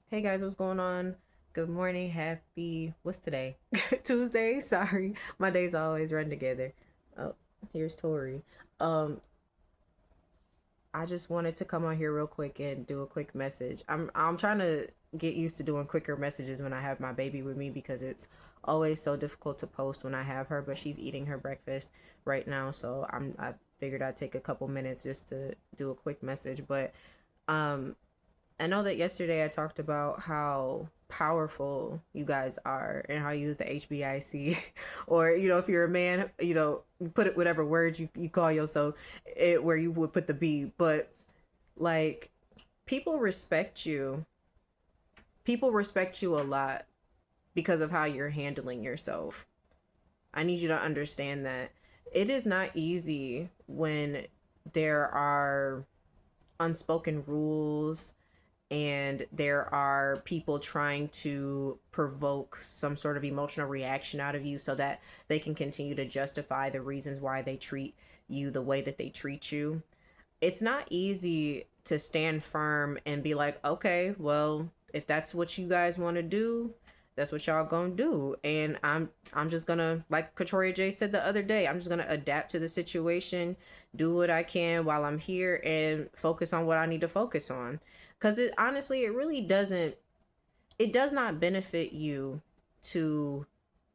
Hey guys, what's going on? Good morning. What's today? Tuesday. Sorry. My days always run together. Oh, here's Tori. Um, I just wanted to come on here real quick and do a quick message. I'm trying to get used to doing quicker messages when I have my baby with me because it's always so difficult to post when I have her, but she's eating her breakfast right now, so I figured I'd take a couple minutes just to do a quick message, but um I know that yesterday I talked about how powerful you guys are and how you use the HBIC or if you're a man, you put it whatever word you call yourself where you would put the B, but like people respect you. People respect you a lot because of how you're handling yourself. I need you to understand that it is not easy when there are unspoken rules and there are people trying to provoke some sort of emotional reaction out of you so that they can continue to justify the reasons why they treat you the way that they treat you. It's not easy to stand firm and be like, okay, well, if that's what you guys want to do, that's what y'all gonna do. And I'm just gonna, like Katoria J said the other day, I'm just gonna adapt to the situation, do what I can while I'm here, and focus on what I need to focus on. Cause it honestly, it really doesn't. It does not benefit you to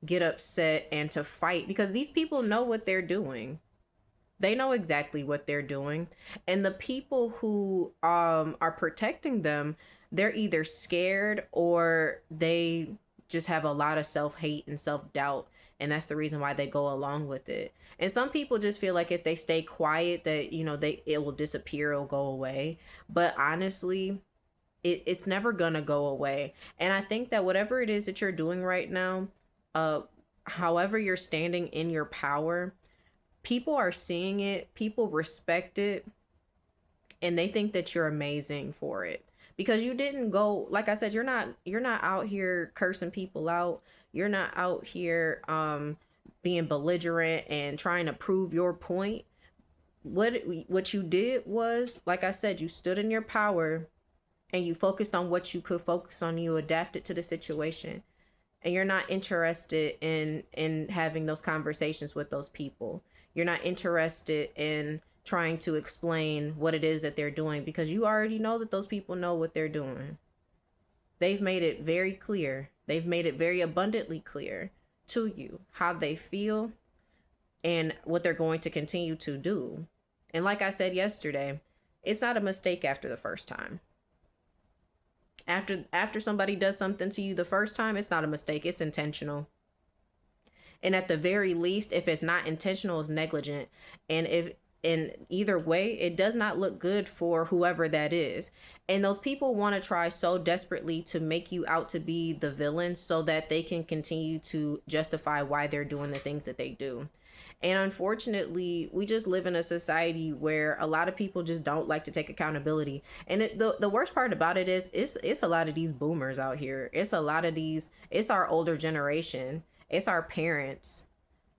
get upset and to fight because these people know what they're doing. They know exactly what they're doing. And the people who are protecting them, they're either scared or they just have a lot of self-hate and self-doubt, and that's the reason why they go along with it. And some people just feel like if they stay quiet that, it will disappear, it'll go away. But honestly, it's never gonna go away. And I think that whatever it is that you're doing right now, uh however you're standing in your power, people are seeing it, people respect it, and they think that you're amazing for it because you didn't go, like I said, you're not out here cursing people out. You're not out here being belligerent and trying to prove your point. What you did was, like I said, you stood in your power and you focused on what you could focus on. You adapted to the situation, and you're not interested in having those conversations with those people. You're not interested in trying to explain what it is that they're doing because you already know that those people know what they're doing. They've made it very clear. They've made it very abundantly clear to you how they feel and what they're going to continue to do. And like I said yesterday, it's not a mistake after the first time. After somebody does something to you the first time, it's not a mistake, it's intentional. And at the very least, if it's not intentional, it's negligent. And if in either way, it does not look good for whoever that is. And those people want to try so desperately to make you out to be the villain so that they can continue to justify why they're doing the things that they do. And unfortunately, we just live in a society where a lot of people just don't like to take accountability. And the worst part about it is it's a lot of these boomers out here. It's a lot of these, it's our older generation. It's our parents.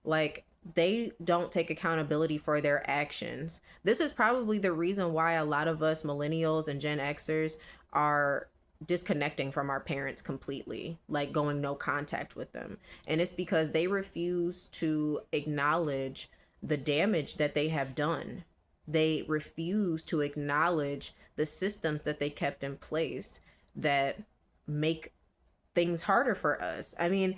Like, they don't take accountability for their actions. This is probably the reason why a lot of us millennials and Gen Xers are disconnecting from our parents completely, like going no contact with them. And it's because they refuse to acknowledge the damage that they have done. They refuse to acknowledge the systems that they kept in place that make things harder for us. I mean,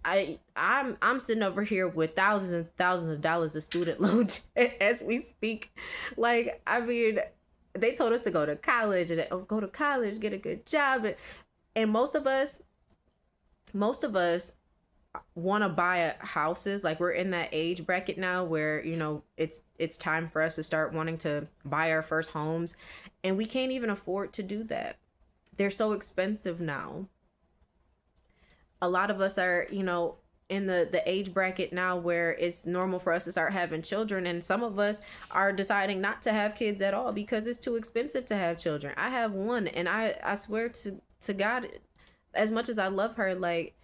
I'm sitting over here with thousands and thousands of dollars of student loan as we speak. Like, I mean, they told us to go to college and go to college, get a good job, and most of us want to buy houses. Like, we're in that age bracket now where it's time for us to start wanting to buy our first homes, and we can't even afford to do that. They're so expensive now. A lot of us are, in the age bracket now where it's normal for us to start having children, and some of us are deciding not to have kids at all because it's too expensive to have children. I have one, and I swear to God, as much as I love her, like,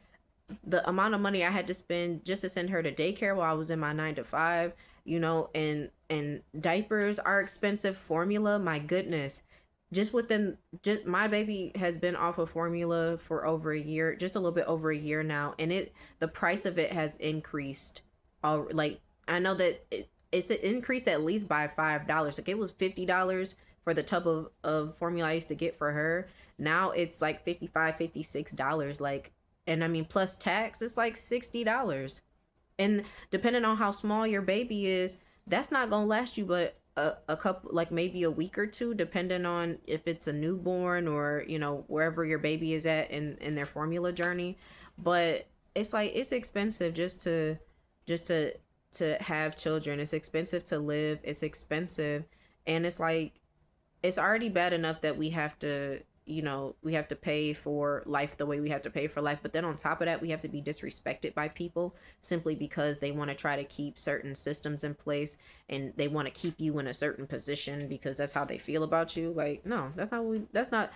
the amount of money I had to spend just to send her to daycare while I was in my 9 to 5, and diapers are expensive, formula, my goodness. just within just my baby has been off of formula for over a year, just a little bit over a year now, and it the price of it has increased. All like I know that it's increased at least by $5. Like it was $50 for the tub of formula I used to get for her. Now it's like 55, $56. Like, and I mean plus tax, it's like $60. And depending on how small your baby is, that's not gonna last you but a couple, like maybe a week or two, depending on if it's a newborn or wherever your baby is at in their formula journey. But it's like it's expensive just to have children. It's expensive to live. It's expensive, and it's like it's already bad enough that we have to pay for life the way we have to pay for life, but then on top of that we have to be disrespected by people simply because they want to try to keep certain systems in place, and they want to keep you in a certain position because that's how they feel about you. Like, no, that's not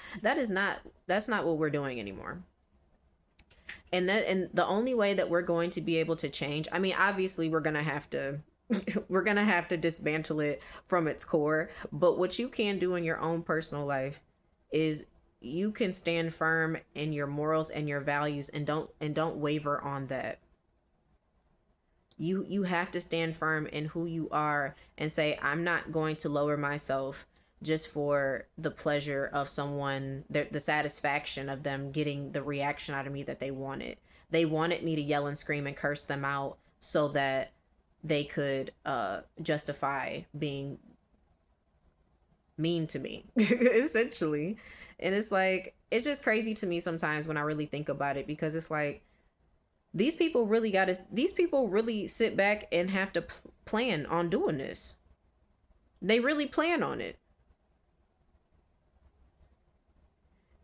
what we're doing anymore. And the only way that we're going to be able to change, I mean, obviously we're going to have to we're going to have to dismantle it from its core, but what you can do in your own personal life is you can stand firm in your morals and your values, and don't waver on that. You have to stand firm in who you are and say, I'm not going to lower myself just for the pleasure of someone, the satisfaction of them getting the reaction out of me that they wanted. They wanted me to yell and scream and curse them out so that they could justify being mean to me essentially. And it's like it's just crazy to me sometimes when I really think about it, because it's like these people really sit back and have to plan on doing this. They really plan on it.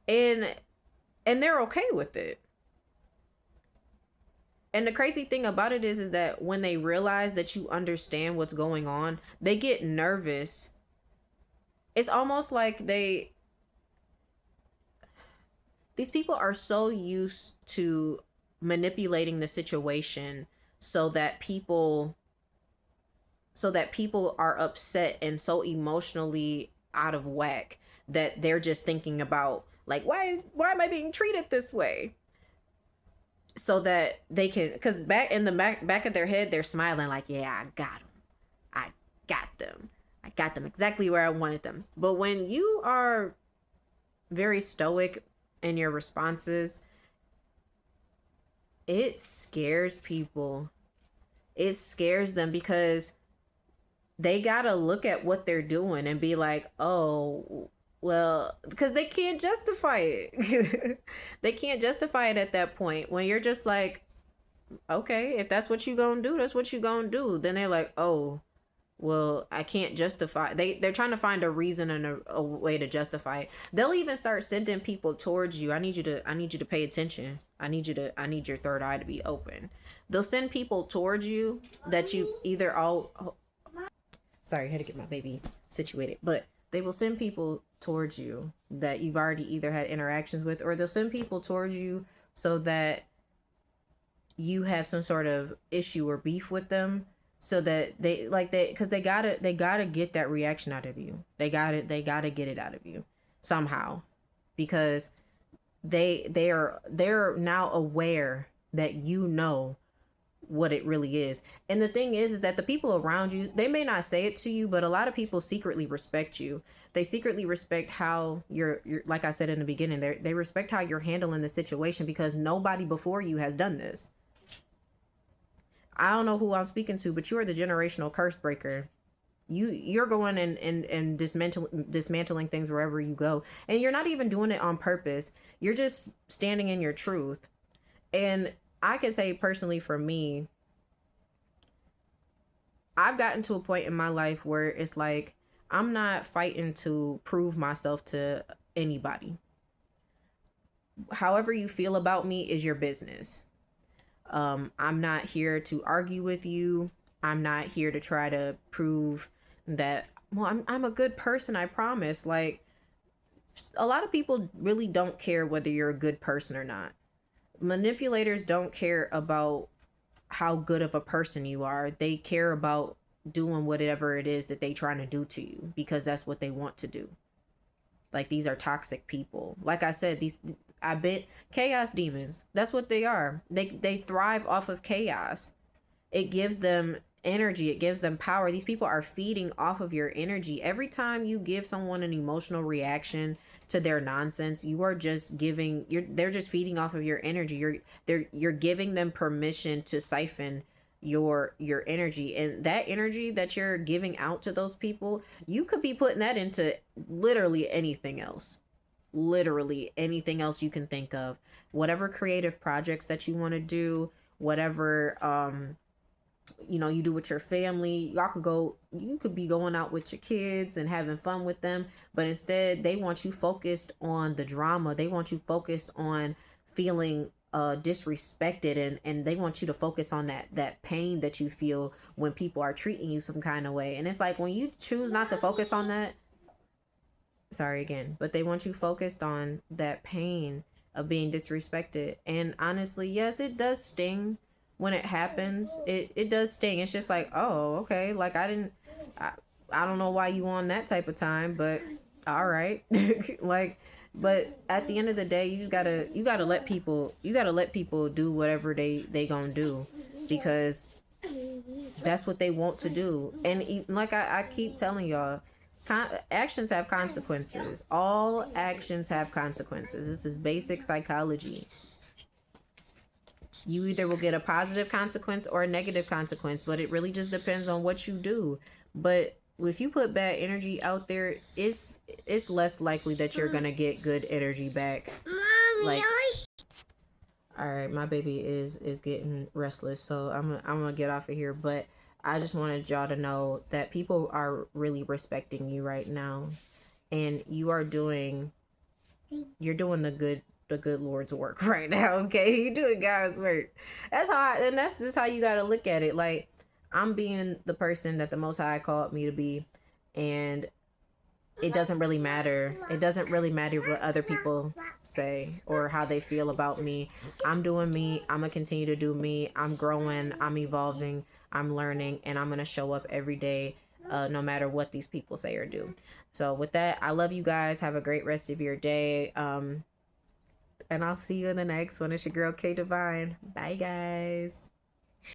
And and they're okay with it. And the crazy thing about it is that when they realize that you understand what's going on, they get nervous. It's almost like these people are so used to manipulating the situation so that people are upset and so emotionally out of whack that they're just thinking about, like, why am I being treated this way, so that they can, because back in the back of their head they're smiling like, yeah, I got them, I got them exactly where I wanted them. But when you are very stoic in your responses, it scares people. It scares them because they gotta look at what they're doing and be like, oh, well, because they can't justify it. They can't justify it at that point when you're just like, okay, if that's what you gonna do, that's what you gonna do. Then they're like, oh, well, I can't justify. They're trying to find a reason and a way to justify it. They'll even start sending people towards you. I need you to pay attention. I need your third eye to be open. They'll send people towards you that you either all oh, sorry, I had to get my baby situated. But they will send people towards you that you've already either had interactions with, or they'll send people towards you so that you have some sort of issue or beef with them, so that because they gotta get that reaction out of you. They gotta get it out of you somehow, because they're now aware that what it really is. And the thing is that the people around you, they may not say it to you, but a lot of people secretly respect you. They secretly respect how you're like I said in the beginning, they respect how you're handling the situation, because nobody before you has done this. I don't know who I'm speaking to, but you are the generational curse breaker. You're going and dismantling things wherever you go, and you're not even doing it on purpose. You're just standing in your truth. And I can say personally, for me, I've gotten to a point in my life where it's like I'm not fighting to prove myself to anybody. However you feel about me is your business. I'm not here to argue with you. I'm not here to try to prove that, well, I'm a good person, I promise. Like, a lot of people really don't care whether you're a good person or not. Manipulators don't care about how good of a person you are. They care about doing whatever it is that they trying to do to you, because that's what they want to do. Like, these are toxic people. Like I said, I bet chaos demons. That's what they are. They thrive off of chaos. It gives them energy, it gives them power. These people are feeding off of your energy. Every time you give someone an emotional reaction to their nonsense, you are just giving they're just feeding off of your energy. You're giving them permission to siphon your energy, and that energy that you're giving out to those people, you could be putting that into literally anything else. Literally anything else you can think of. Whatever creative projects that you want to do, whatever you do with your family. You could be going out with your kids and having fun with them, but instead they want you focused on the drama. They want you focused on feeling disrespected, and they want you to focus on that pain that you feel when people are treating you some kind of way. And it's like, when you choose not to focus on that, sorry again, but they want you focused on that pain of being disrespected. And honestly, yes, it does sting when it happens. It does sting. It's just like, oh, okay, like I, I don't know why you on that type of time, but all right. Like, but at the end of the day, you gotta let people do whatever they gonna do, because that's what they want to do. And like I keep telling y'all, actions have consequences. All actions have consequences. This is basic psychology. You either will get a positive consequence or a negative consequence, but it really just depends on what you do. But if you put bad energy out there, it's less likely that you're gonna get good energy back. Like, all right, my baby is getting restless, so I'm gonna get off of here. But I just wanted y'all to know that people are really respecting you right now, and you're doing the good Lord's work right now. Okay, you're doing God's work. And that's just how you gotta look at it. Like, I'm being the person that the Most High called me to be, and it doesn't really matter. It doesn't really matter what other people say or how they feel about me. I'm doing me. I'm gonna continue to do me. I'm growing. I'm evolving. I'm learning, and I'm gonna show up every day, no matter what these people say or do. So with that, I love you guys. Have a great rest of your day. And I'll see you in the next one. It's your girl K Divine. Bye, guys.